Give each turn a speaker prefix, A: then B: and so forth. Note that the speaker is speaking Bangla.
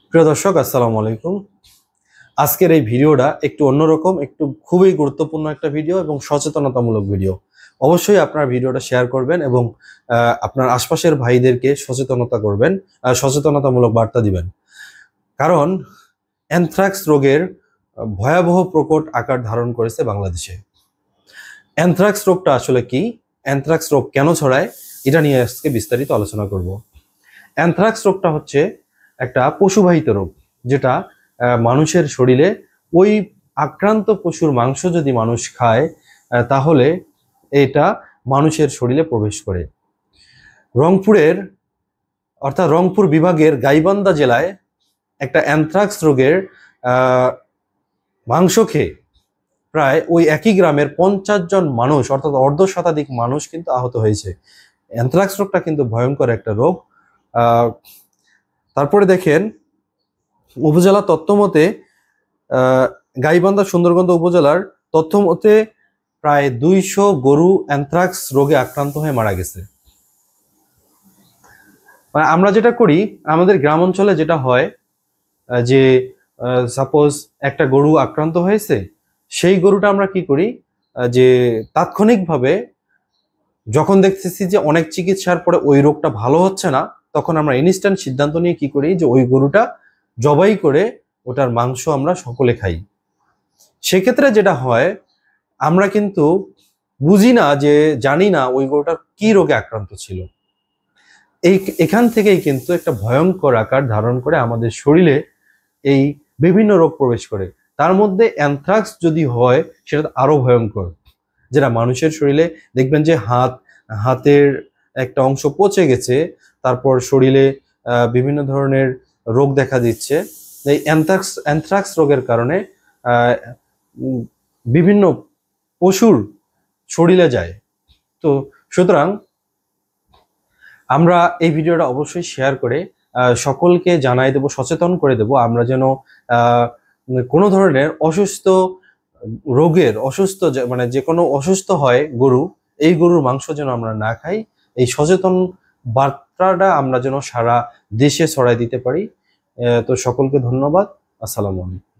A: প্রিয় দর্শক, আসসালামু আলাইকুম। আজকের এই ভিডিওটা একটু অন্যরকম, একটু খুবই গুরুত্বপূর্ণ একটা ভিডিও এবং সচেতনতামূলক ভিডিও। অবশ্যই আপনার ভিডিওটা শেয়ার করবেন এবং আপনার আশপাশের ভাইদেরকে সচেতনতা করবেন, সচেতনতামূলক বার্তা দিবেন। কারণ অ্যানথ্রাক্স রোগের ভয়াবহ প্রকট আকার ধারণ করেছে বাংলাদেশে। অ্যানথ্রাক্স রোগটা আসলে কি, অ্যানথ্রাক্স রোগ কেন ছড়ায়, এটা নিয়ে আজকে বিস্তারিত আলোচনা করব। অ্যানথ্রাক্স রোগটা হচ্ছে একটা পশুবাহিত রোগ, যেটা মানুষের শরীরে ওই আক্রান্ত পশুর মাংস যদি মানুষ খায় তাহলে এটা মানুষের শরীরে প্রবেশ করে। রংপুরের অর্থাৎ রংপুর বিভাগের গাইবান্ধা জেলায় একটা অ্যানথ্রাক্স রোগের মাংস খেয়ে প্রায় ওই একই গ্রামের 50 জন মানুষ অর্থাৎ অর্ধশতাধিক মানুষ কিন্তু আহত হয়েছে। অ্যানথ্রাক্স রোগটা কিন্তু ভয়ঙ্কর একটা রোগ। তারপরে দেখেন, উপজেলা তথ্য মতে গাইবান্ধা সুন্দরগঞ্জ উপজেলার তথ্য মতে প্রায় 200 গরু অ্যানথ্রাক্স রোগে আক্রান্ত হয়ে মারা গেছে। আমরা যেটা করি, আমাদের গ্রাম অঞ্চলে যেটা হয় যে সাপোজ একটা গরু আক্রান্ত হয়েছে, সেই গরুটা আমরা কি করি যে তাৎক্ষণিকভাবে যখন দেখতেছি যে অনেক চিকিৎসার পরে ওই রোগটা ভালো হচ্ছে না, তখন আমরা ইনস্ট্যান্ট সিদ্ধান্ত নিয়ে কি করি যে ওই গরুটা জবাই করে ওটার মাংস আমরা সকলে খাই। সেক্ষেত্রে যেটা হয়, আমরা কিন্তু বুঝি না, যে জানি না ওই গরুটা কি রোগে আক্রান্ত ছিল। এখান থেকেই কিন্তু একটা ভয়ঙ্কর আকার ধারণ করে আমাদের শরীরে এই বিভিন্ন রোগ প্রবেশ করে। তার মধ্যে অ্যানথ্রাক্স যদি হয় সেটা আরো ভয়ঙ্কর, যেটা মানুষের শরীরে দেখবেন যে হাতের একটা অংশ পচে গেছে, তারপর শরীরে বিভিন্ন ধরনের রোগ দেখা দিচ্ছে। এই অ্যানথ্রাক্স রোগের কারণে বিভিন্ন পশুর শরীরে যায়। তো সুতরাং আমরা এই ভিডিওটা অবশ্যই শেয়ার করে সকলকে জানাই দেব, সচেতন করে দেব, আমরা যেন কোনো ধরনের মানে যে কোনো অসুস্থ হয় গরু, এই গরুর মাংস যেন আমরা না খাই। এই সচেতন বার্তাটা আমরা যেন সারা দেশে ছড়াই দিতে পারি। তো সকলকে ধন্যবাদ। আসসালামু আলাইকুম।